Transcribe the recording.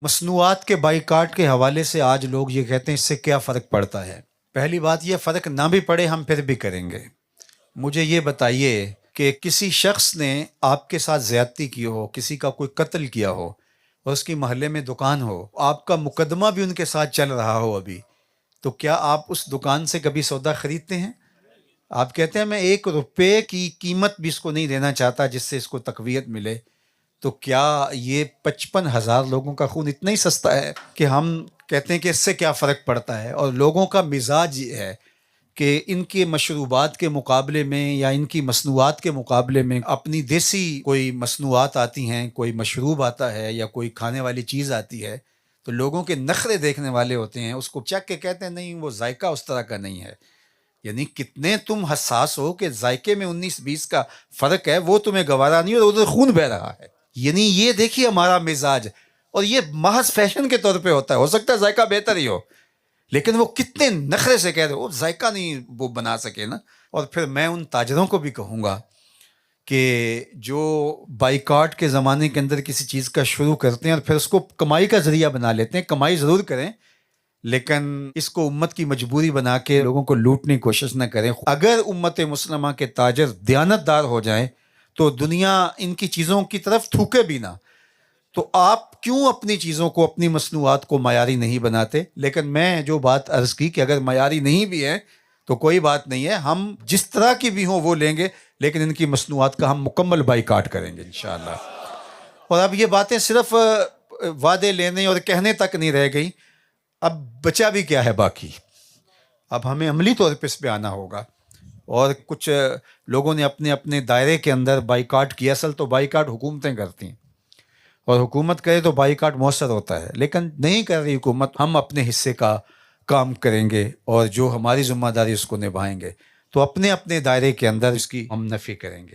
مصنوعات کے بائیکاٹ کے حوالے سے آج لوگ یہ کہتے ہیں اس سے کیا فرق پڑتا ہے؟ پہلی بات یہ فرق نہ بھی پڑے ہم پھر بھی کریں گے۔ مجھے یہ بتائیے کہ کسی شخص نے آپ کے ساتھ زیادتی کی ہو، کسی کا کوئی قتل کیا ہو اور اس کی محلے میں دکان ہو، آپ کا مقدمہ بھی ان کے ساتھ چل رہا ہو ابھی، تو کیا آپ اس دکان سے کبھی سودا خریدتے ہیں؟ آپ کہتے ہیں میں 1 روپے کی قیمت بھی اس کو نہیں دینا چاہتا جس سے اس کو تقویت ملے۔ تو کیا یہ 55,000 لوگوں کا خون اتنا ہی سستا ہے کہ ہم کہتے ہیں کہ اس سے کیا فرق پڑتا ہے؟ اور لوگوں کا مزاج یہ ہے کہ ان کے مشروبات کے مقابلے میں یا ان کی مصنوعات کے مقابلے میں اپنی دیسی کوئی مصنوعات آتی ہیں، کوئی مشروب آتا ہے یا کوئی کھانے والی چیز آتی ہے تو لوگوں کے نخرے دیکھنے والے ہوتے ہیں، اس کو چکھ کے کہتے ہیں نہیں وہ ذائقہ اس طرح کا نہیں ہے۔ یعنی کتنے تم حساس ہو کہ ذائقے میں 19-20 کا فرق ہے، وہ تمہیں گوارا نہیں اور ادھر خون بہہ رہا ہے۔ یعنی یہ دیکھیے ہمارا مزاج، اور یہ محض فیشن کے طور پہ ہوتا ہے، ہو سکتا ہے ذائقہ بہتر ہی ہو لیکن وہ کتنے نخرے سے کہہ رہے وہ ذائقہ نہیں وہ بنا سکے نا۔ اور پھر میں ان تاجروں کو بھی کہوں گا کہ جو بائیکاٹ کے زمانے کے اندر کسی چیز کا شروع کرتے ہیں اور پھر اس کو کمائی کا ذریعہ بنا لیتے ہیں، کمائی ضرور کریں لیکن اس کو امت کی مجبوری بنا کے لوگوں کو لوٹنے کی کوشش نہ کریں۔ اگر امت مسلمہ کے تاجر دیانتدار ہو جائیں تو دنیا ان کی چیزوں کی طرف تھوکے بھی نہ۔ تو آپ کیوں اپنی چیزوں کو، اپنی مصنوعات کو معیاری نہیں بناتے؟ لیکن میں جو بات عرض کی کہ اگر معیاری نہیں بھی ہے تو کوئی بات نہیں ہے، ہم جس طرح کی بھی ہوں وہ لیں گے لیکن ان کی مصنوعات کا ہم مکمل بائیکاٹ کریں گے انشاءاللہ۔ اور اب یہ باتیں صرف وعدے لینے اور کہنے تک نہیں رہ گئی، اب بچا بھی کیا ہے باقی، اب ہمیں عملی طور پہ اس پہ آنا ہوگا۔ اور کچھ لوگوں نے اپنے اپنے دائرے کے اندر بائیکاٹ کیا، اصل تو بائیکاٹ حکومتیں کرتی ہیں اور حکومت کرے تو بائیکاٹ مؤثر ہوتا ہے، لیکن نہیں کر رہی حکومت، ہم اپنے حصے کا کام کریں گے اور جو ہماری ذمہ داری اس کو نبھائیں گے، تو اپنے اپنے دائرے کے اندر اس کی ہم نفی کریں گے۔